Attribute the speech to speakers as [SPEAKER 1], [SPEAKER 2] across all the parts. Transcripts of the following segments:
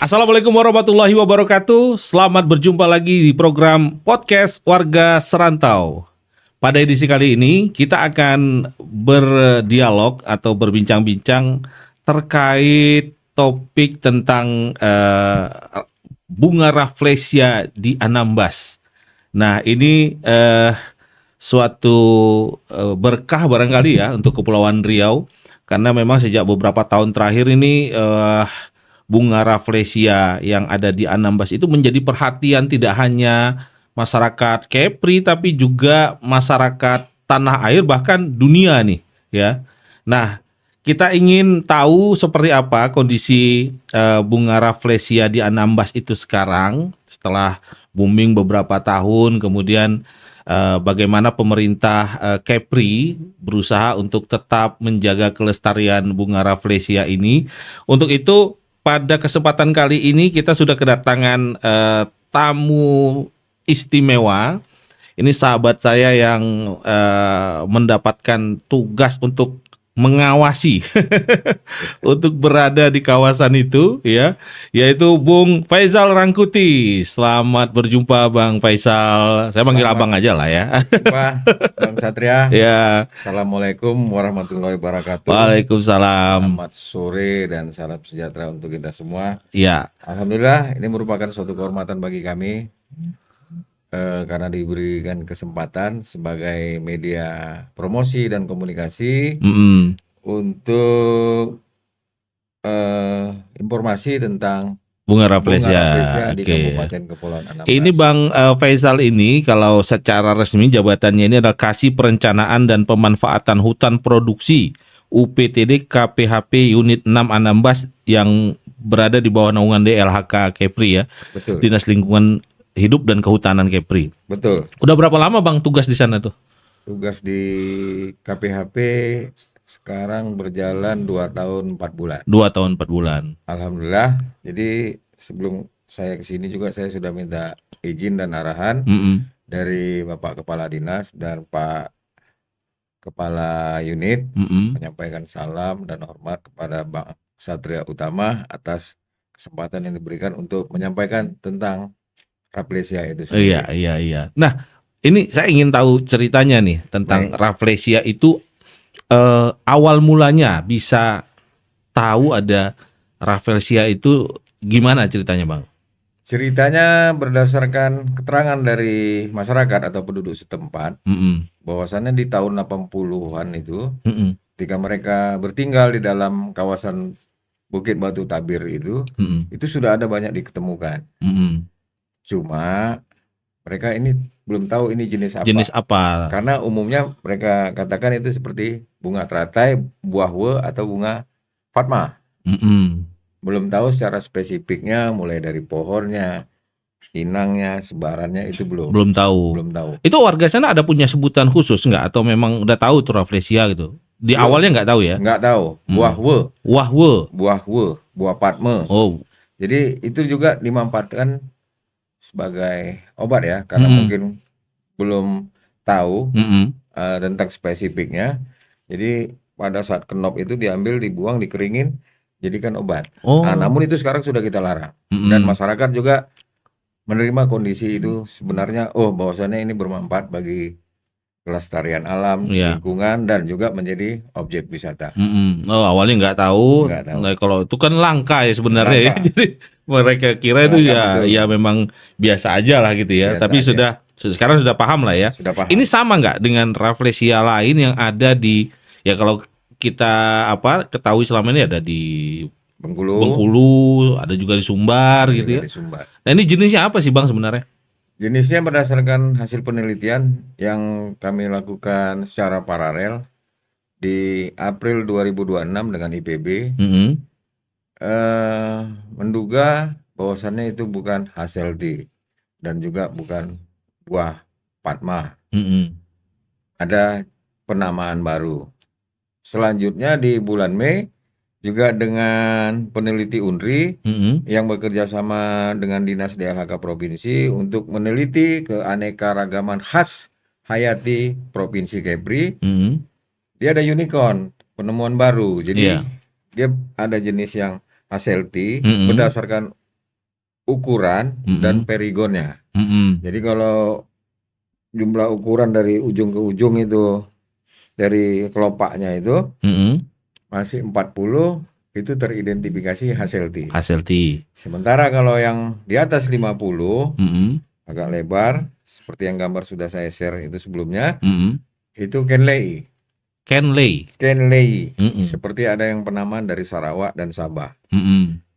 [SPEAKER 1] Assalamualaikum warahmatullahi wabarakatuh. Selamat berjumpa lagi di program podcast Warga Serantau. Pada edisi kali ini kita akan berdialog atau berbincang-bincang terkait topik tentang bunga rafflesia di Anambas. Nah, ini suatu berkah barangkali ya untuk Kepulauan Riau, karena memang sejak beberapa tahun terakhir ini bunga rafflesia yang ada di Anambas itu menjadi perhatian tidak hanya masyarakat Kepri tapi juga masyarakat tanah air bahkan dunia nih ya. Nah, kita ingin tahu seperti apa kondisi bunga rafflesia di Anambas itu sekarang setelah booming beberapa tahun, kemudian bagaimana pemerintah Kepri berusaha untuk tetap menjaga kelestarian bunga rafflesia ini. Untuk itu pada kesempatan kali ini kita sudah kedatangan tamu istimewa. Ini sahabat saya yang mendapatkan tugas untuk mengawasi untuk berada di kawasan itu ya, yaitu Bung Faisal Rangkuti. Selamat berjumpa Bang Faisal. Saya panggil Abang aja lah ya.
[SPEAKER 2] Pak Bang Satria.
[SPEAKER 1] Ya.
[SPEAKER 2] Assalamualaikum warahmatullahi wabarakatuh.
[SPEAKER 1] Waalaikumsalam.
[SPEAKER 2] Selamat sore dan salam sejahtera untuk kita semua.
[SPEAKER 1] Ya.
[SPEAKER 2] Alhamdulillah, ini merupakan suatu kehormatan bagi kami karena diberikan kesempatan sebagai media promosi dan komunikasi untuk informasi tentang
[SPEAKER 1] bunga rafflesia
[SPEAKER 2] di Kabupaten Kepulauan Anambas.
[SPEAKER 1] Ini Bang Faisal ini kalau secara resmi jabatannya ini adalah Kasih Perencanaan dan Pemanfaatan Hutan Produksi UPTD KPHP Unit 6 Anambas yang berada di bawah naungan DLHK Kepri ya.
[SPEAKER 2] Betul.
[SPEAKER 1] Dinas Lingkungan Hidup dan Kehutanan Kepri.
[SPEAKER 2] Betul.
[SPEAKER 1] Udah berapa lama Bang tugas di sana tuh?
[SPEAKER 2] Tugas di KPHP sekarang berjalan 2 tahun 4 bulan.
[SPEAKER 1] 2 tahun 4 bulan.
[SPEAKER 2] Alhamdulillah. Jadi sebelum saya ke sini juga saya sudah minta izin dan arahan dari Bapak Kepala Dinas dan Pak Kepala Unit, menyampaikan salam dan hormat kepada Bang Satria Utama atas kesempatan yang diberikan untuk menyampaikan tentang rafflesia itu sendiri.
[SPEAKER 1] Iya. Nah, ini saya ingin tahu ceritanya nih tentang rafflesia itu. Awal mulanya bisa tahu ada rafflesia itu gimana ceritanya Bang?
[SPEAKER 2] Ceritanya berdasarkan keterangan dari masyarakat atau penduduk setempat, bahwasannya di tahun 80-an itu, ketika mereka bertinggal di dalam kawasan Bukit Batu Tabir itu sudah ada banyak diketemukan. Cuma mereka ini belum tahu ini jenis apa.
[SPEAKER 1] Jenis apa?
[SPEAKER 2] Karena umumnya mereka katakan itu seperti bunga teratai, buah we atau bunga fatma. Belum tahu secara spesifiknya, mulai dari pohonnya, inangnya, sebarannya itu belum tahu.
[SPEAKER 1] Itu warga sana ada punya sebutan khusus nggak? Atau memang udah tahu tuh rafflesia gitu? Di awalnya nggak tahu ya?
[SPEAKER 2] Nggak tahu. Buah we, buah padme.
[SPEAKER 1] Oh.
[SPEAKER 2] Jadi itu juga dimanfaatkan sebagai obat ya, karena mungkin belum tahu tentang spesifiknya. Jadi pada saat kenop itu diambil, dibuang, dikeringin, jadikan obat. Nah, namun itu sekarang sudah kita larang. Dan masyarakat juga menerima kondisi itu sebenarnya, bahwasannya ini bermanfaat bagi kelestarian alam, lingkungan, dan juga menjadi objek wisata.
[SPEAKER 1] Awalnya nggak tahu. Nah, kalau itu kan langka ya sebenarnya ya. Jadi mereka kira itu ya memang biasa aja lah gitu ya. Tapi sekarang sudah paham lah ya.
[SPEAKER 2] Sudah paham.
[SPEAKER 1] Ini sama nggak dengan rafflesia lain yang ada di, ya kalau kita ketahui selama ini ada di Bengkulu, ada juga di Sumbar gitu ya. Nah, ini jenisnya apa sih Bang sebenarnya?
[SPEAKER 2] Jenisnya berdasarkan hasil penelitian yang kami lakukan secara paralel di April 2026 dengan IPB, menduga bahwasannya itu bukan Haselti dan juga bukan buah Padma. Ada penamaan baru. Selanjutnya di bulan Mei juga dengan peneliti UNRI yang bekerja sama dengan Dinas DLHK Provinsi untuk meneliti keanekaragaman khas hayati Provinsi Kepri. Dia ada unicorn, penemuan baru. Jadi dia ada jenis yang Haselti berdasarkan ukuran dan perigonnya. Jadi kalau jumlah ukuran dari ujung ke ujung itu, dari kelopaknya itu masih 40, itu teridentifikasi Hasselty. Sementara kalau yang di atas 50 agak lebar, seperti yang gambar sudah saya share itu sebelumnya, itu Kenley. Seperti ada yang penamaan dari Sarawak dan Sabah.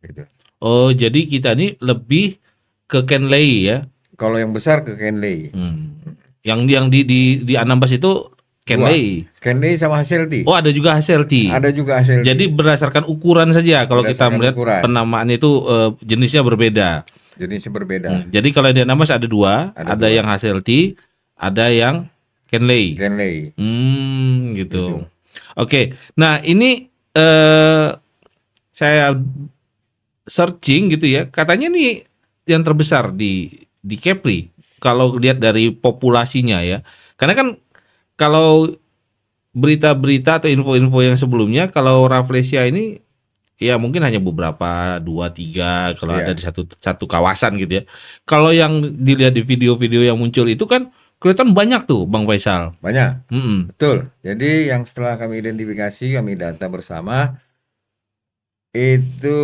[SPEAKER 2] Gitu.
[SPEAKER 1] Oh, jadi kita ini lebih ke Kenley ya?
[SPEAKER 2] Kalau yang besar ke Kenley.
[SPEAKER 1] Yang di Anambas itu Kenley.
[SPEAKER 2] Kenley sama Hasselty.
[SPEAKER 1] Oh, ada juga Hasselty. Jadi berdasarkan ukuran saja kalau kita melihat penamaan itu jenisnya berbeda. Jadi kalau di Anambas ada dua, ada yang Hasselty, ada yang Kenley. Gitu. Oke. Nah, ini saya searching gitu ya. Katanya nih yang terbesar di Kepri kalau lihat dari populasinya ya. Karena kan kalau berita-berita atau info-info yang sebelumnya, kalau Rafflesia ini ya mungkin hanya beberapa, 2-3 kalau ada di satu kawasan gitu ya. Kalau yang dilihat di video-video yang muncul itu kan kelihatan banyak tuh Bang Faisal.
[SPEAKER 2] Banyak, betul. Jadi yang setelah kami identifikasi, kami data bersama, itu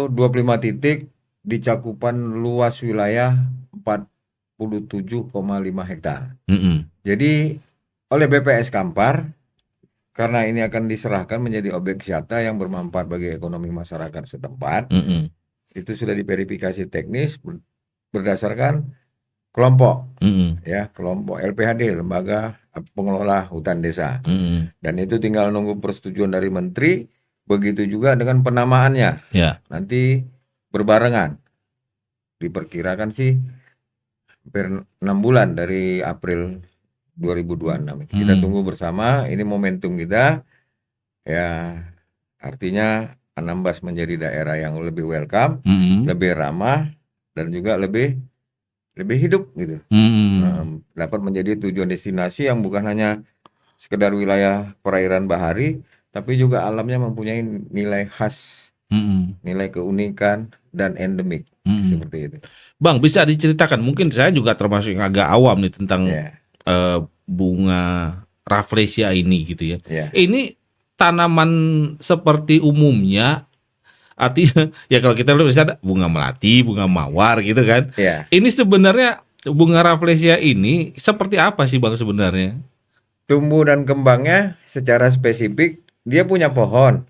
[SPEAKER 2] 25 titik di cakupan luas wilayah 47,5 hektar. Jadi oleh BPS Kampar, karena ini akan diserahkan menjadi objek wisata yang bermanfaat bagi ekonomi masyarakat setempat, itu sudah diverifikasi teknis berdasarkan kelompok, kelompok LPHD, Lembaga Pengelola Hutan Desa, dan itu tinggal nunggu persetujuan dari Menteri. Begitu juga dengan penamaannya, nanti berbarengan, diperkirakan sih hampir 6 bulan dari April 2026. Kita tunggu bersama, ini momentum kita, ya artinya Anambas menjadi daerah yang lebih welcome, lebih ramah, dan juga lebih hidup gitu. Dapat menjadi tujuan destinasi yang bukan hanya sekedar wilayah perairan bahari, tapi juga alamnya mempunyai nilai khas, nilai keunikan dan endemik, seperti itu.
[SPEAKER 1] Bang, bisa diceritakan, mungkin saya juga termasuk yang agak awam nih tentang bunga Rafflesia ini gitu ya. Ini tanaman seperti umumnya, artinya ya kalau kita lihat bisa ada bunga melati, bunga mawar gitu kan. Ini sebenarnya bunga Rafflesia ini seperti apa sih Bang sebenarnya?
[SPEAKER 2] Tumbuh dan kembangnya secara spesifik, dia punya pohon.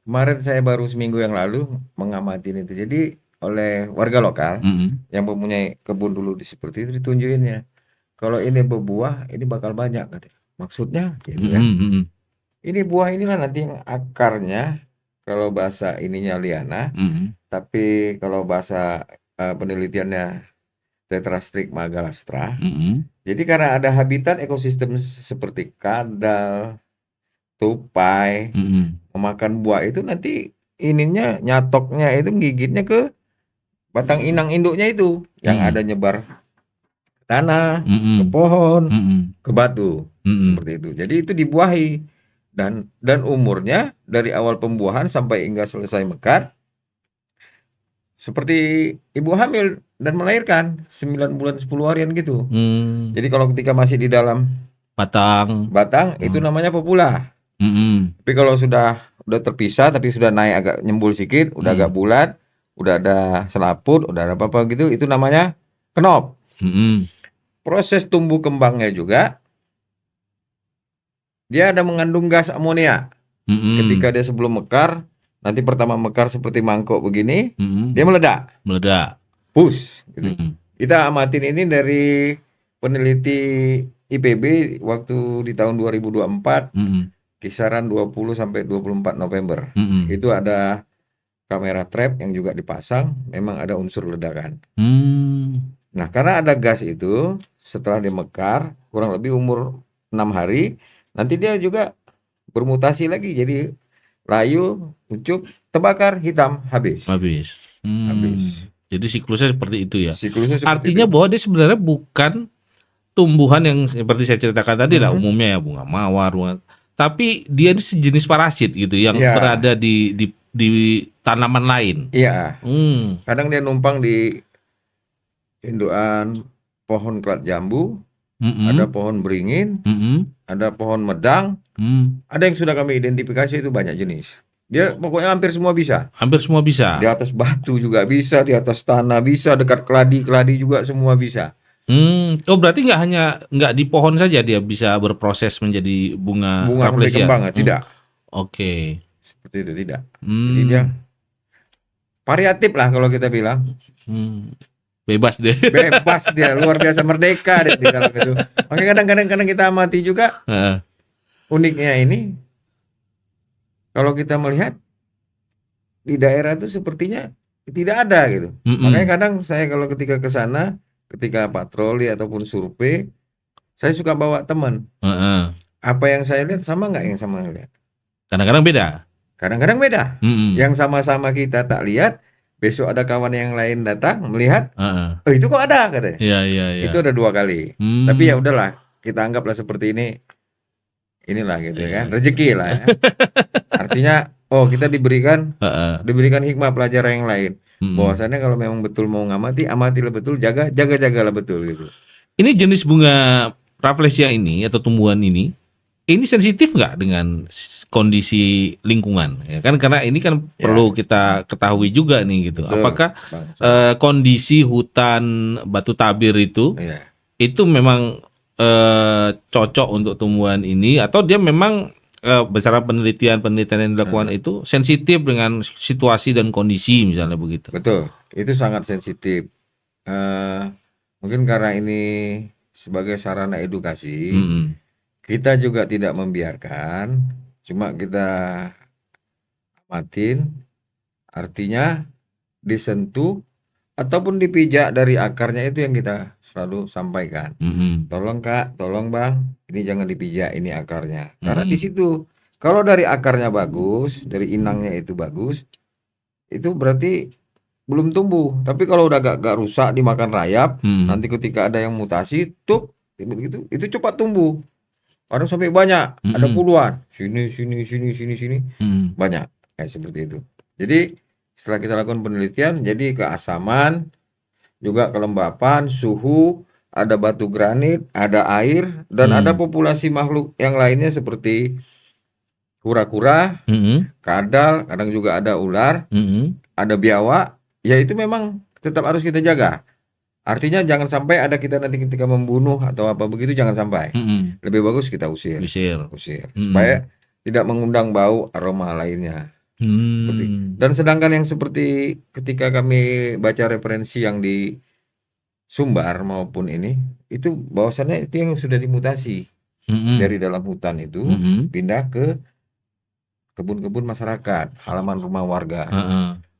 [SPEAKER 2] Kemarin saya baru seminggu yang lalu mengamati itu. Jadi oleh warga lokal yang mempunyai kebun dulu seperti itu ditunjukinnya. Kalau ini berbuah, ini bakal banyak katanya. Maksudnya gitu kan. Ini buah inilah nanti yang akarnya, kalau bahasa ininya liana, tapi kalau bahasa penelitiannya Tetrastigma galastra. Jadi karena ada habitat ekosistem seperti kadal, tupai, memakan buah itu, nanti ininya nyatoknya itu gigitnya ke batang inang induknya itu, yang ada nyebar tanah, ke pohon, ke batu, seperti itu. Jadi itu dibuahi, dan umurnya dari awal pembuahan sampai hingga selesai mekar seperti ibu hamil dan melahirkan 9 bulan 10 harian gitu. Jadi kalau ketika masih di dalam batang itu namanya popula. Tapi kalau sudah terpisah, tapi sudah naik agak nyembul sedikit, udah agak bulat, udah ada selaput, udah ada apa-apa gitu, itu namanya kenop. Proses tumbuh kembangnya juga dia ada mengandung gas amonia. Ketika dia sebelum mekar, nanti pertama mekar seperti mangkok begini, dia meledak. Push gitu. Kita amatin ini dari peneliti IPB waktu di tahun 2024, kisaran 20 sampai 24 November. Itu ada kamera trap yang juga dipasang, memang ada unsur ledakan. Nah, karena ada gas itu, setelah dia mekar, kurang lebih umur 6 hari, nanti dia juga bermutasi lagi jadi layu, ucup, terbakar, hitam, habis.
[SPEAKER 1] Jadi siklusnya seperti itu ya. Artinya bahwa dia sebenarnya bukan tumbuhan yang seperti saya ceritakan tadi lah, umumnya ya bunga mawar, tapi dia ini sejenis parasit gitu yang berada di tanaman lain.
[SPEAKER 2] Iya,
[SPEAKER 1] Hmm.
[SPEAKER 2] kadang dia numpang di indukan pohon kelat jambu, ada pohon beringin, ada pohon medang, ada yang sudah kami identifikasi itu banyak jenis. Dia pokoknya hampir semua bisa.
[SPEAKER 1] Hampir semua bisa.
[SPEAKER 2] Di atas batu juga bisa, di atas tanah bisa, dekat keladi juga semua bisa.
[SPEAKER 1] Oh berarti nggak di pohon saja dia bisa berproses menjadi bunga
[SPEAKER 2] Bunga sampai
[SPEAKER 1] Rafflesia?
[SPEAKER 2] kembang, tidak.
[SPEAKER 1] Oke.
[SPEAKER 2] Seperti itu tidak. Jadi dia variatif lah kalau kita bilang.
[SPEAKER 1] Bebas deh.
[SPEAKER 2] Bebas dia, luar biasa merdeka deh di dalam itu. Makanya kadang-kadang kita amati juga uniknya ini, kalau kita melihat di daerah itu sepertinya tidak ada gitu. Makanya kadang saya kalau ketika ke sana, ketika patroli ataupun survei, saya suka bawa teman. Apa yang saya lihat sama nggak yang sama lihat?
[SPEAKER 1] Kadang-kadang beda.
[SPEAKER 2] Kadang-kadang beda. Yang sama-sama kita tak lihat, besok ada kawan yang lain datang melihat, oh itu kok ada katanya.
[SPEAKER 1] Iya.
[SPEAKER 2] Itu ada 2 kali. Tapi ya udahlah, kita anggaplah seperti inilah gitu ya kan, rezeki lah ya. Artinya, kita diberikan hikmah pelajaran yang lain. Bahwasannya kalau memang betul mau ngamati, amatilah betul, jagalah betul gitu.
[SPEAKER 1] Ini jenis bunga Rafflesia ini atau tumbuhan ini sensitif nggak dengan kondisi lingkungan? Ya kan karena ini kan perlu kita ketahui juga nih gitu.
[SPEAKER 2] Betul,
[SPEAKER 1] Apakah kondisi hutan batu tabir itu memang cocok untuk tumbuhan ini atau dia memang berdasarkan penelitian yang dilakukan itu sensitif dengan situasi dan kondisi misalnya begitu?
[SPEAKER 2] Betul, itu sangat sensitif. Mungkin karena ini sebagai sarana edukasi, kita juga tidak membiarkan, cuma kita amatin, artinya disentuh ataupun dipijak dari akarnya, itu yang kita selalu sampaikan. Tolong Kak, tolong Bang, ini jangan dipijak, ini akarnya. Karena di situ, kalau dari akarnya bagus, dari inangnya itu bagus, itu berarti belum tumbuh. Tapi kalau udah gak rusak dimakan rayap, nanti ketika ada yang mutasi, itu cepat tumbuh. Kadang sampai banyak, ada puluhan, sini, banyak, kayak seperti itu. Jadi setelah kita lakukan penelitian, jadi keasaman, juga kelembapan, suhu, ada batu granit, ada air, dan ada populasi makhluk yang lainnya seperti kura-kura, kadal, kadang juga ada ular, ada biawak, ya itu memang tetap harus kita jaga. Artinya jangan sampai ada kita nanti ketika membunuh atau apa begitu, jangan sampai. Lebih bagus kita usir. Supaya tidak mengundang bau aroma lainnya. Dan sedangkan yang seperti ketika kami baca referensi yang di Sumbar maupun ini, itu bahwasannya itu yang sudah dimutasi dari dalam hutan itu pindah ke kebun-kebun masyarakat, halaman rumah warga.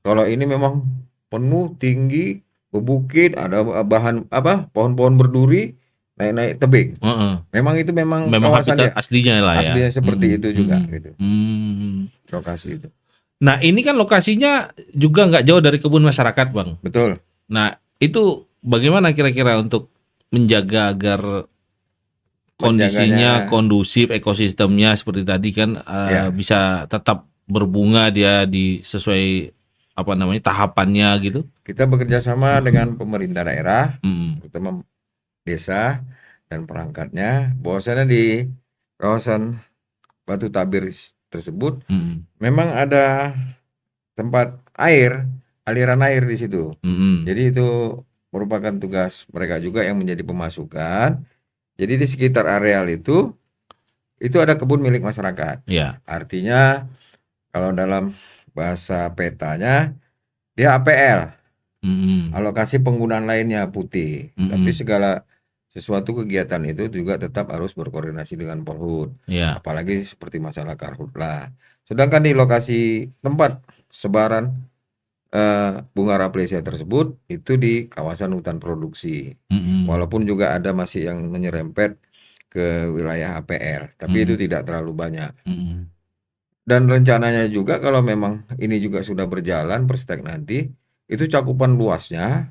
[SPEAKER 2] Kalau ini memang penuh, tinggi, bebukit, ada bahan pohon-pohon berduri, naik-naik tebing. Memang itu memang kawasan
[SPEAKER 1] aslinya lah ya.
[SPEAKER 2] Aslinya seperti itu juga gitu. Lokasi itu.
[SPEAKER 1] Nah ini kan lokasinya juga nggak jauh dari kebun masyarakat, Bang.
[SPEAKER 2] Betul.
[SPEAKER 1] Nah itu bagaimana kira-kira untuk menjaga agar kondisinya kondusif, ekosistemnya seperti tadi kan bisa tetap berbunga dia sesuai tahapannya gitu?
[SPEAKER 2] Kita bekerja sama dengan pemerintah daerah, terutama desa dan perangkatnya, bahwasanya di kawasan Batu Tabir tersebut memang ada tempat aliran air di situ. Jadi itu merupakan tugas mereka juga yang menjadi pemasukan. Jadi di sekitar areal itu ada kebun milik masyarakat. Artinya kalau dalam bahasa petanya dia APL, alokasi penggunaan lainnya putih. Tapi segala sesuatu kegiatan itu juga tetap harus berkoordinasi dengan Polhut. Apalagi seperti masalah Karhutla. Sedangkan di lokasi tempat sebaran bunga Rafflesia tersebut itu di kawasan hutan produksi. Walaupun juga ada masih yang menyerempet ke wilayah APL, tapi itu tidak terlalu banyak. Dan rencananya juga kalau memang ini juga sudah berjalan perstek nanti, itu cakupan luasnya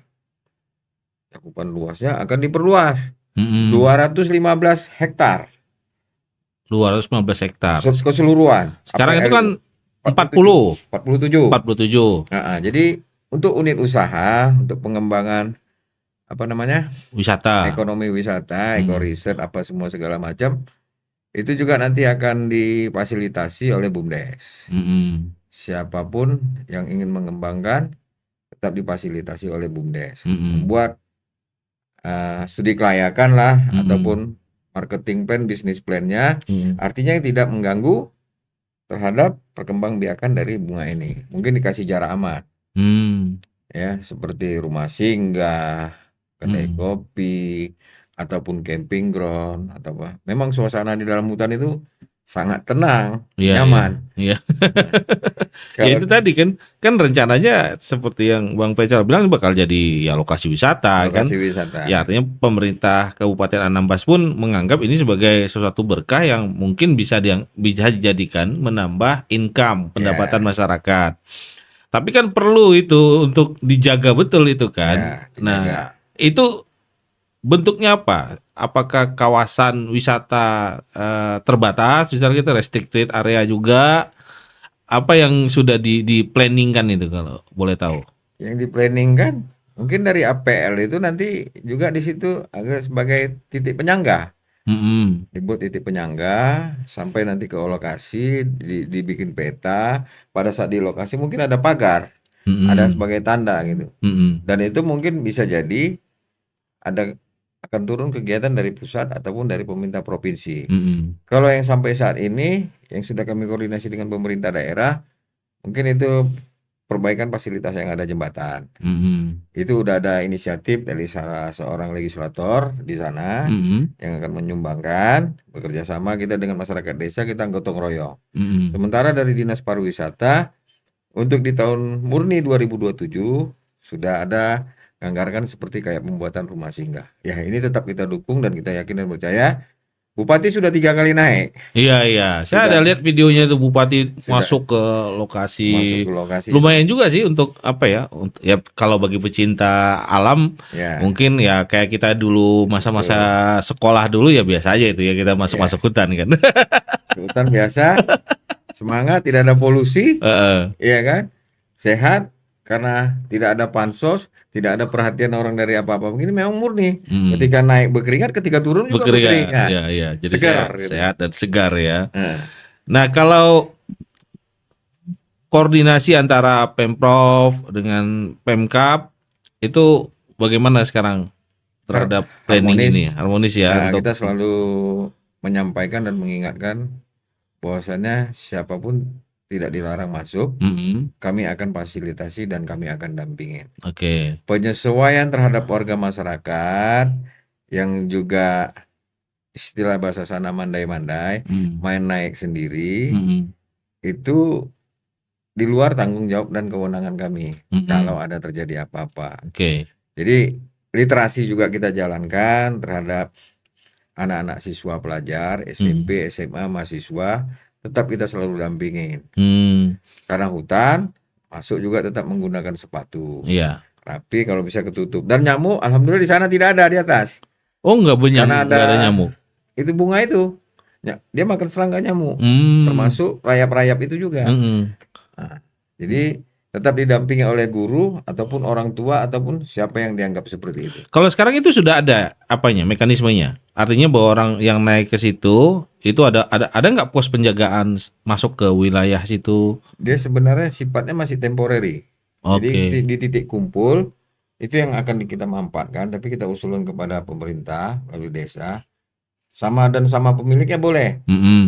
[SPEAKER 2] akan diperluas 215 hektar.
[SPEAKER 1] 215 hektar.
[SPEAKER 2] Keseluruhan.
[SPEAKER 1] Sekarang
[SPEAKER 2] APL
[SPEAKER 1] itu kan
[SPEAKER 2] 47.
[SPEAKER 1] 47
[SPEAKER 2] Jadi untuk unit usaha, untuk pengembangan
[SPEAKER 1] wisata.
[SPEAKER 2] ekonomi wisata, ekoriset, apa semua segala macam, itu juga nanti akan difasilitasi oleh BUMDes. Siapapun yang ingin mengembangkan tetap difasilitasi oleh BUMDes. Membuat studi kelayakan lah, ataupun marketing plan, bisnis plan-nya, artinya yang tidak mengganggu terhadap perkembangbiakan dari bunga ini. Mungkin dikasih jarak aman, ya, seperti rumah singgah, kedai kopi, ataupun camping ground, atau apa. Memang suasana di dalam hutan itu sangat tenang, nyaman.
[SPEAKER 1] Iya. Ya
[SPEAKER 2] Kalau
[SPEAKER 1] itu tadi kan rencananya seperti yang Bang Faisal bilang bakal jadi ya lokasi wisata kan.
[SPEAKER 2] lokasi wisata,
[SPEAKER 1] Ya artinya pemerintah Kabupaten Anambas pun menganggap ini sebagai sesuatu berkah yang mungkin bisa dijadikan menambah income pendapatan masyarakat. Tapi kan perlu itu untuk dijaga betul itu kan.
[SPEAKER 2] ya,
[SPEAKER 1] Nah,
[SPEAKER 2] dijaga.
[SPEAKER 1] itu bentuknya apa? Apakah kawasan wisata terbatas, misalnya kita restricted area juga? Apa yang sudah di planningkan itu kalau boleh tahu?
[SPEAKER 2] Yang di planning kan mungkin dari APL itu nanti juga di situ agak sebagai titik penyangga. Dibuat titik penyangga sampai nanti ke lokasi, dibikin peta. Pada saat di lokasi mungkin ada pagar, ada sebagai tanda gitu. Dan itu mungkin bisa jadi akan turun kegiatan dari pusat ataupun dari pemerintah provinsi. Kalau yang sampai saat ini yang sudah kami koordinasi dengan pemerintah daerah, mungkin itu perbaikan fasilitas yang ada jembatan. Itu udah ada inisiatif dari salah seorang legislator di sana yang akan menyumbangkan, bekerja sama kita dengan masyarakat desa, kita gotong royong. Sementara dari Dinas Pariwisata untuk di tahun murni 2027 sudah ada anggaran seperti kayak pembuatan rumah singgah. Ya ini tetap kita dukung dan kita yakin dan percaya. Bupati sudah 3 kali naik.
[SPEAKER 1] Iya. Saya ada lihat videonya itu Bupati masuk ke lokasi. Lumayan juga sih untuk apa ya? Ya kalau bagi pecinta alam, mungkin ya kayak kita dulu masa-masa sekolah dulu ya biasa aja itu ya kita masuk hutan kan.
[SPEAKER 2] Hutan biasa, semangat, tidak ada polusi, iya kan? Sehat. Karena tidak ada pansos, tidak ada perhatian orang dari apa-apa. Begini memang murni. Ketika naik berkeringat, ketika turun juga berkeringat.
[SPEAKER 1] Iya. Jadi
[SPEAKER 2] segar,
[SPEAKER 1] sehat dan segar ya. Nah kalau koordinasi antara Pemprov dengan Pemkab itu bagaimana sekarang terhadap planning ini? Harmonis ya.
[SPEAKER 2] Kita selalu menyampaikan dan mengingatkan bahwasannya siapapun tidak dilarang masuk, kami akan fasilitasi dan kami akan dampingin. Penyesuaian terhadap warga masyarakat yang juga istilah bahasa sana mandai-mandai, main naik sendiri, itu di luar tanggung jawab dan kewenangan kami kalau ada terjadi apa-apa. Jadi literasi juga kita jalankan terhadap anak-anak siswa pelajar, SMP, SMA, mahasiswa, tetap kita selalu dampingin. Karena hutan, masuk juga tetap menggunakan sepatu. Rapi, kalau bisa ketutup. Dan nyamuk, alhamdulillah di sana tidak ada di atas.
[SPEAKER 1] Oh, nggak ada nyamuk.
[SPEAKER 2] Itu bunga itu. Dia makan serangga nyamuk. Termasuk rayap-rayap itu juga. Nah, jadi tetap didampingi oleh guru ataupun orang tua ataupun siapa yang dianggap seperti itu.
[SPEAKER 1] Kalau sekarang itu sudah ada mekanismenya? Artinya bahwa orang yang naik ke situ itu ada nggak pos penjagaan masuk ke wilayah situ?
[SPEAKER 2] Dia sebenarnya sifatnya masih temporary. Jadi di titik kumpul itu yang akan kita manfaatkan, tapi kita usulkan kepada pemerintah melalui desa sama pemiliknya boleh.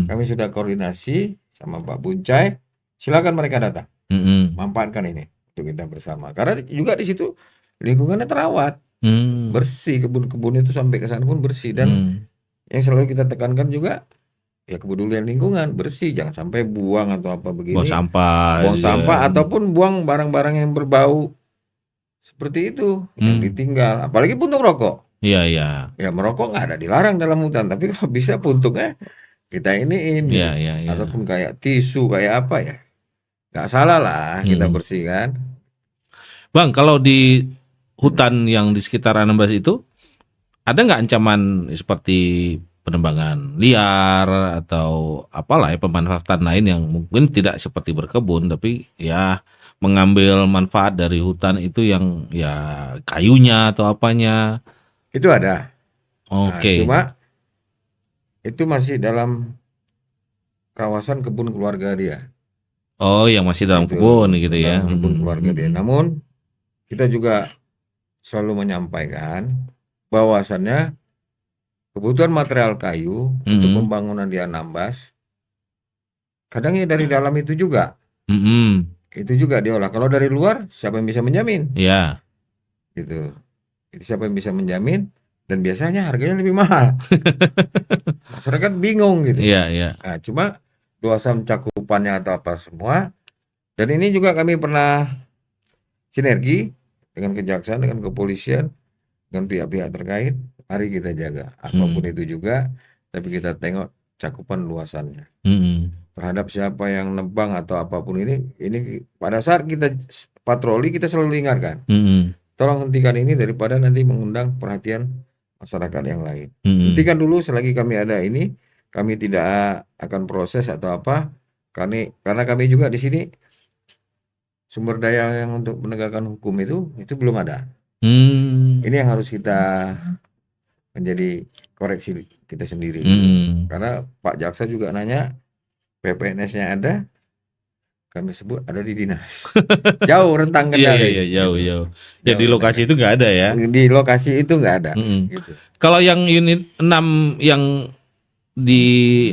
[SPEAKER 2] Kami sudah koordinasi sama Pak Buncay, silakan mereka datang. Manfaatkan ini untuk kita bersama. Karena juga di situ lingkungannya terawat, bersih, kebun-kebun itu sampai ke sana pun bersih. Dan yang selalu kita tekankan juga ya kepedulian lingkungan, bersih, jangan sampai buang atau apa begini.
[SPEAKER 1] Buang sampah
[SPEAKER 2] ataupun buang barang-barang yang berbau seperti itu yang ditinggal. Apalagi puntung rokok.
[SPEAKER 1] Iya.
[SPEAKER 2] Ya merokok nggak ada dilarang dalam hutan, tapi kalau bisa puntungnya kita iniin.
[SPEAKER 1] Iya.
[SPEAKER 2] Ataupun kayak tisu kayak apa ya. Gak salah lah kita bersihkan.
[SPEAKER 1] Bang, kalau di hutan yang di sekitar Anambas itu ada nggak ancaman seperti penebangan liar atau apalah ya, pemanfaatan lain yang mungkin tidak seperti berkebun, tapi ya mengambil manfaat dari hutan itu yang ya kayunya atau apanya.
[SPEAKER 2] Itu ada. Nah,
[SPEAKER 1] Oke.
[SPEAKER 2] cuma itu masih dalam kawasan kebun keluarga dia.
[SPEAKER 1] Oh, yang masih dalam
[SPEAKER 2] Itu
[SPEAKER 1] kebun gitu ya.
[SPEAKER 2] dalam kebun keluarga dia. Namun kita juga selalu menyampaikan bahwasannya kebutuhan material kayu untuk pembangunan di Anambas kadangnya dari dalam itu juga. Itu juga diolah. Kalau dari luar siapa yang bisa menjamin?
[SPEAKER 1] Ya.
[SPEAKER 2] Gitu. Itu siapa yang bisa menjamin? Dan biasanya harganya lebih mahal. Masyarakat bingung gitu.
[SPEAKER 1] Iya, iya.
[SPEAKER 2] Nah, cuma luasan cakupannya atau apa semua. Dan ini juga kami pernah sinergi dengan kejaksaan, dengan kepolisian, dengan pihak-pihak terkait. Mari kita jaga. Apapun itu juga, tapi kita tengok cakupan luasannya. Terhadap siapa yang nebang atau apapun ini pada saat kita patroli kita selalu ingatkan. Tolong hentikan ini daripada nanti mengundang perhatian masyarakat yang lain. Hentikan dulu selagi kami ada ini, kami tidak akan proses atau apa, karena kami juga di sini sumber daya yang untuk menegakkan hukum itu belum ada. Ini yang harus kita menjadi koreksi kita sendiri. Karena Pak Jaksa juga nanya, PPNS-nya ada, kami sebut ada di dinas. Jauh rentang kendali.
[SPEAKER 1] Iya, jauh. Ya di lokasi itu nggak ada ya.
[SPEAKER 2] Di lokasi itu nggak ada. Gitu.
[SPEAKER 1] Kalau yang unit 6 yang di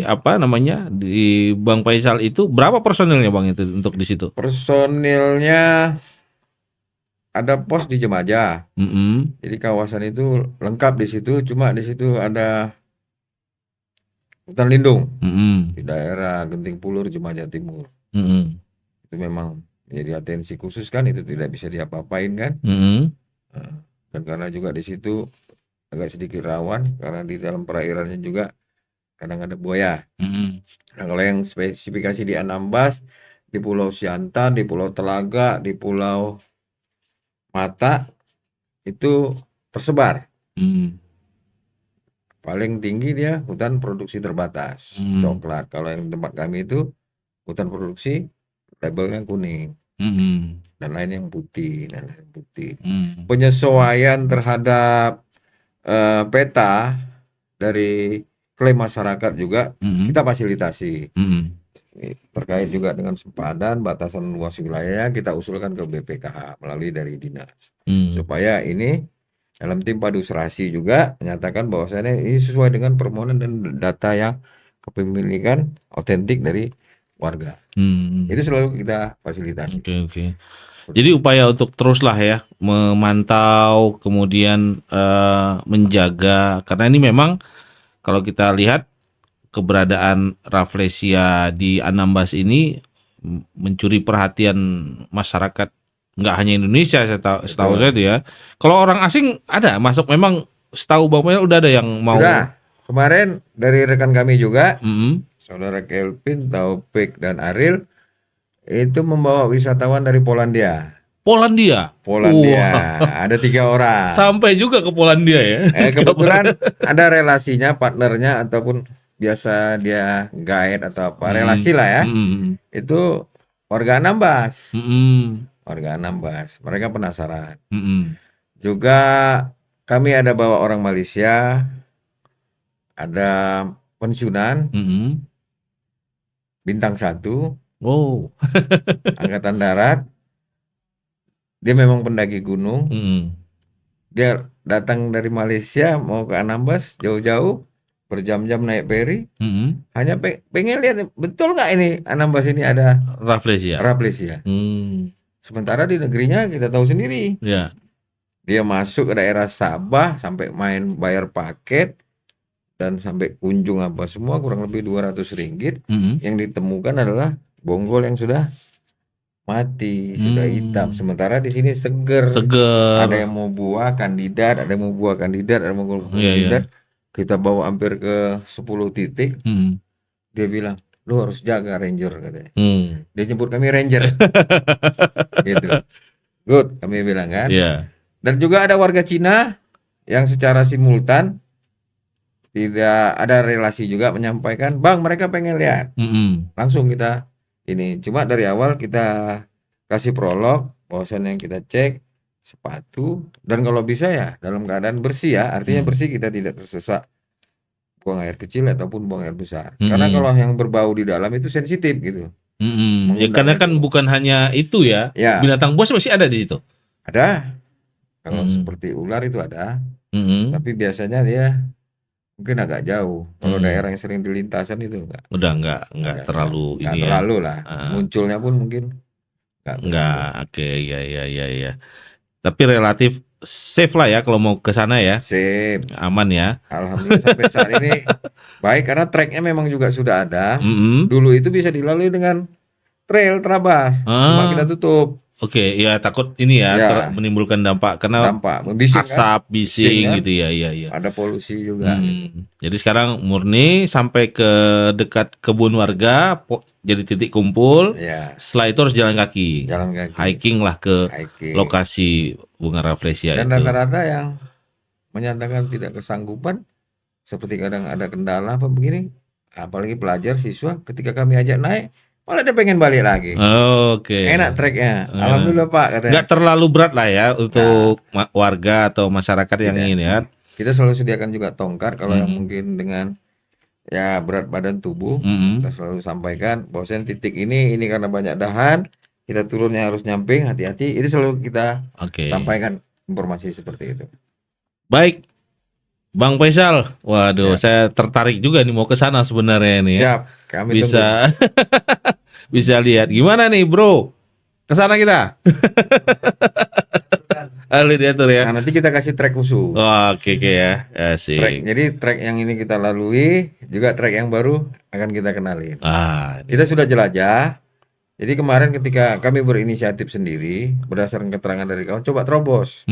[SPEAKER 1] apa namanya di Bang Faisal itu berapa personilnya Bang itu untuk di situ?
[SPEAKER 2] Personilnya ada pos di Jemaja. Jadi kawasan itu lengkap di situ. Cuma di situ ada hutan lindung di daerah Genting Pulur, Jemaja Timur. Itu memang menjadi atensi khusus kan, itu tidak bisa diapa-apain kan. Dan karena juga di situ agak sedikit rawan karena di dalam perairannya juga kadang ada buaya. Nah, kalau yang spesifikasi di Anambas, di Pulau Siantan, di Pulau Telaga, di Pulau Mata itu tersebar. Paling tinggi dia hutan produksi terbatas, coklat. Kalau yang tempat kami itu hutan produksi labelnya kuning, dan lain yang putih, Penyesuaian terhadap peta dari klaim masyarakat juga kita fasilitasi. Terkait juga dengan sempadan batasan luas wilayah kita usulkan ke BPKH melalui dari dinas, supaya ini dalam tim padu serasi juga menyatakan bahwasannya ini sesuai dengan permohonan dan data yang kepemilikan otentik dari warga. Itu selalu kita fasilitasi.
[SPEAKER 1] Oke. Jadi upaya untuk teruslah ya memantau, kemudian menjaga, karena ini memang kalau kita lihat keberadaan Rafflesia di Anambas ini mencuri perhatian masyarakat, nggak hanya Indonesia, setahu saya itu ya. Kalau orang asing ada masuk, memang setahu Bang Faisal udah ada yang mau.
[SPEAKER 2] Sudah. Kemarin dari rekan kami juga, saudara Kelvin, Taufik, dan Ariel itu membawa wisatawan dari Polandia.
[SPEAKER 1] Polandia.
[SPEAKER 2] Ada 3 orang.
[SPEAKER 1] Sampai juga ke Polandia ya.
[SPEAKER 2] Kebetulan ada relasinya, partnernya ataupun biasa dia guide atau apa, relasi lah ya. Itu warga Anambas. Warga Anambas. Mereka penasaran. Juga kami ada bawa orang Malaysia, ada pensiunan, bintang 1, Angkatan Darat. Dia memang pendaki gunung. Dia datang dari Malaysia mau ke Anambas jauh-jauh, berjam-jam naik ferry. Hanya pengen lihat betul nggak ini Anambas ini ada Rafflesia. Sementara di negerinya kita tahu sendiri. Dia masuk ke daerah Sabah sampai main bayar paket dan sampai kunjung apa semua kurang lebih Rp200. Yang ditemukan adalah bonggol yang sudah mati, sudah hitam. Sementara di sini seger. Ada yang mau buah kandidat, ada yang mau buah kandidat, ada yang mau kandidat. Kita bawa hampir ke 10 titik. Dia bilang, lu harus jaga ranger katanya. Dia nyebut kami ranger. Gitu. Good, kami bilang kan. Dan juga ada warga Cina yang secara simultan tidak ada relasi juga menyampaikan, "Bang, mereka pengen lihat." Langsung kita ini. Cuma dari awal kita kasih prolog, bahwasannya kita cek sepatu dan kalau bisa ya dalam keadaan bersih ya, artinya bersih, kita tidak tersesat buang air kecil ataupun buang air besar. Karena kalau yang berbau di dalam itu sensitif gitu.
[SPEAKER 1] Ya karena kan bukan hanya itu ya,
[SPEAKER 2] Ya,
[SPEAKER 1] binatang buas masih ada di situ.
[SPEAKER 2] ada. Kalau seperti ular itu ada, tapi biasanya dia mungkin agak jauh. Kalau daerah yang sering dilintasan itu
[SPEAKER 1] Udah nggak terlalu
[SPEAKER 2] nggak
[SPEAKER 1] ini
[SPEAKER 2] terlalu lah.
[SPEAKER 1] ya.
[SPEAKER 2] Munculnya pun mungkin nggak terlalu.
[SPEAKER 1] Nggak, oke, ya. Tapi relatif safe lah ya kalau mau ke sana ya,
[SPEAKER 2] Sip.
[SPEAKER 1] aman ya.
[SPEAKER 2] Alhamdulillah sampai saat ini baik karena treknya memang juga sudah ada.
[SPEAKER 1] Mm-mm.
[SPEAKER 2] Dulu itu bisa dilalui dengan trail terabas, cuma kita tutup.
[SPEAKER 1] Oke, ya takut ini ya,
[SPEAKER 2] Ya.
[SPEAKER 1] menimbulkan dampak karena
[SPEAKER 2] Dampak membising kan,
[SPEAKER 1] asap, bising
[SPEAKER 2] kan?
[SPEAKER 1] gitu ya.
[SPEAKER 2] ada polusi juga.
[SPEAKER 1] Jadi sekarang murni sampai ke dekat kebun warga, jadi titik kumpul.
[SPEAKER 2] Ya,
[SPEAKER 1] Setelah itu harus jalan kaki,
[SPEAKER 2] jalan kaki,
[SPEAKER 1] hiking lah ke
[SPEAKER 2] hiking.
[SPEAKER 1] lokasi bunga rafflesia
[SPEAKER 2] Dan
[SPEAKER 1] itu.
[SPEAKER 2] rata-rata yang menyatakan tidak kesanggupan, seperti kadang ada kendala apa begini, apalagi pelajar, siswa, ketika kami ajak naik, malah dia pengen balik lagi.
[SPEAKER 1] Oke.
[SPEAKER 2] Enak treknya, alhamdulillah Pak katanya.
[SPEAKER 1] Nggak terlalu berat lah ya untuk warga atau masyarakat yang
[SPEAKER 2] Tidak.
[SPEAKER 1] ingin ya.
[SPEAKER 2] Kita selalu sediakan juga tongkat kalau yang mungkin dengan ya berat badan tubuh, kita selalu sampaikan bahwasanya titik ini karena banyak dahan, kita turunnya harus nyamping, hati-hati. Itu selalu kita sampaikan informasi seperti itu.
[SPEAKER 1] Baik, Bang Faisal, waduh, saya tertarik juga nih mau ke sana sebenarnya nih.
[SPEAKER 2] Siap, kami
[SPEAKER 1] bisa bisa lihat gimana nih bro, ke sana kita. Ahli diatur ya.
[SPEAKER 2] Nah, nanti kita kasih trek khusus.
[SPEAKER 1] Oke ya, asik.
[SPEAKER 2] Jadi trek yang ini kita lalui, juga trek yang baru akan kita kenalin. Kita sudah jelajah. Jadi kemarin ketika kami berinisiatif sendiri, berdasarkan keterangan dari kawan, coba terobos.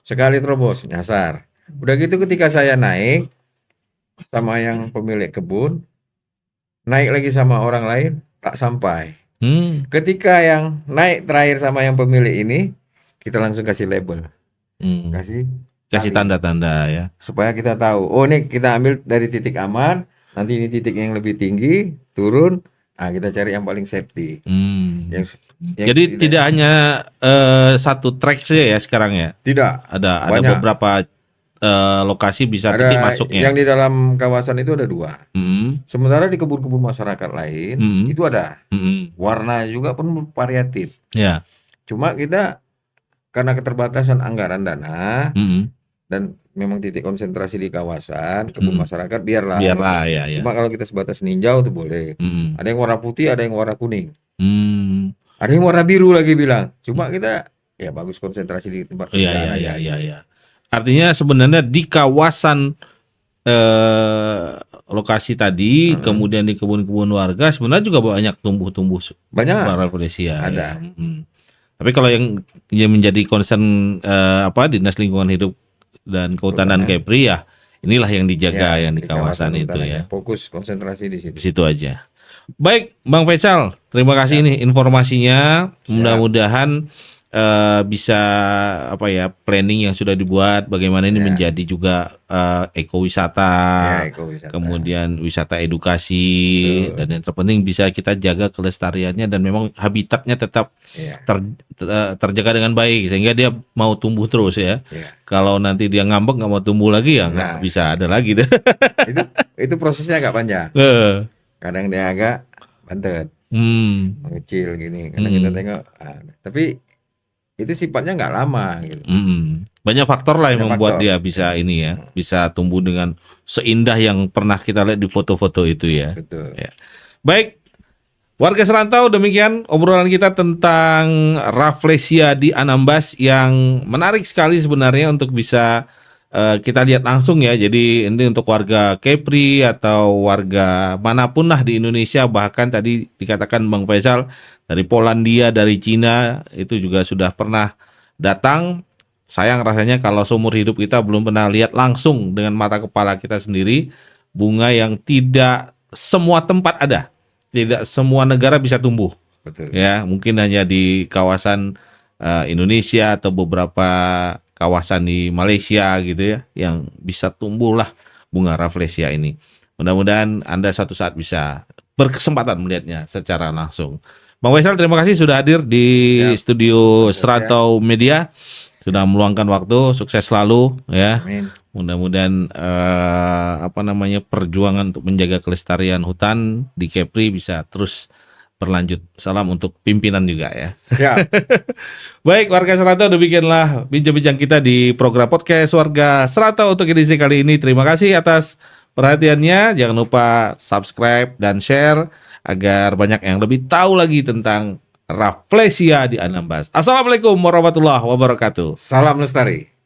[SPEAKER 2] Sekali terobos, nyasar. Udah gitu ketika saya naik sama yang pemilik kebun, naik lagi sama orang lain, tak sampai. Ketika yang naik terakhir sama yang pemilik ini, kita langsung kasih label, kasih
[SPEAKER 1] tanda-tanda ya,
[SPEAKER 2] supaya kita tahu, oh ini kita ambil dari titik aman, nanti ini titik yang lebih tinggi, turun, kita cari yang paling safety.
[SPEAKER 1] Jadi tidak hanya satu trek saja ya sekarang ya? Tidak, ada beberapa lokasi bisa titik masuknya.
[SPEAKER 2] Yang di dalam kawasan itu ada 2. Sementara di kebun-kebun masyarakat lain itu ada. Warna juga pun variatif.
[SPEAKER 1] Ya.
[SPEAKER 2] Cuma kita karena keterbatasan anggaran dana dan memang titik konsentrasi di kawasan kebun masyarakat biarlah
[SPEAKER 1] ya.
[SPEAKER 2] Cuma kalau kita sebatas ninjau itu boleh. Ada yang warna putih, ada yang warna kuning. Ada yang warna biru lagi bilang. Cuma kita ya bagus konsentrasi di tempat.
[SPEAKER 1] Iya. Artinya sebenarnya di kawasan lokasi tadi, kemudian di kebun-kebun warga sebenarnya juga banyak tumbuh-tumbuh rafflesia.
[SPEAKER 2] Ada.
[SPEAKER 1] Ya. Tapi kalau yang menjadi concern Dinas Lingkungan Hidup dan Kehutanan Kepri ya inilah yang dijaga yang di kawasan itu ya.
[SPEAKER 2] Fokus konsentrasi di situ.
[SPEAKER 1] Di situ aja. Baik, Bang Faisal, terima kasih nih informasinya. Mudah-mudahan bisa planning yang sudah dibuat bagaimana ini menjadi juga ekowisata, kemudian wisata edukasi. Betul. Dan yang terpenting bisa kita jaga kelestariannya dan memang habitatnya tetap terjaga dengan baik sehingga dia mau tumbuh terus ya. Kalau nanti dia ngambek nggak mau tumbuh lagi ya nggak bisa ada lagi deh.
[SPEAKER 2] itu prosesnya agak panjang. Kadang dia agak bantet, mengecil gini. Kadang kita tengok, tapi itu sifatnya nggak lama gitu.
[SPEAKER 1] Banyak faktor lah yang membuat dia bisa bisa tumbuh dengan seindah yang pernah kita lihat di foto-foto itu ya.
[SPEAKER 2] Betul.
[SPEAKER 1] Ya. Baik, warga serantau, demikian obrolan kita tentang rafflesia di Anambas yang menarik sekali sebenarnya untuk bisa kita lihat langsung ya. Jadi ini untuk warga Kepri atau warga manapun lah di Indonesia, bahkan tadi dikatakan Bang Faisal dari Polandia, dari Cina itu juga sudah pernah datang. Sayang rasanya kalau seumur hidup kita belum pernah lihat langsung dengan mata kepala kita sendiri bunga yang tidak semua tempat ada, tidak semua negara bisa tumbuh.
[SPEAKER 2] Betul.
[SPEAKER 1] Ya, mungkin hanya di kawasan Indonesia atau beberapa kawasan di Malaysia gitu ya yang bisa tumbuh lah bunga Rafflesia ini. Mudah-mudahan Anda suatu saat bisa berkesempatan melihatnya secara langsung. Bang Faisal, terima kasih sudah hadir di studio Serantau Media. Sudah meluangkan waktu, sukses selalu ya.
[SPEAKER 2] Amin.
[SPEAKER 1] Mudah-mudahan perjuangan untuk menjaga kelestarian hutan di Kepri bisa terus berlanjut. Salam untuk pimpinan juga ya.
[SPEAKER 2] Siap.
[SPEAKER 1] Baik, warga Serantau, demikianlah bincang-bincang kita di program podcast Warga Serantau untuk edisi kali ini. Terima kasih atas perhatiannya. Jangan lupa subscribe dan share agar banyak yang lebih tahu lagi tentang Rafflesia di Anambas. Assalamualaikum warahmatullahi wabarakatuh.
[SPEAKER 2] Salam lestari.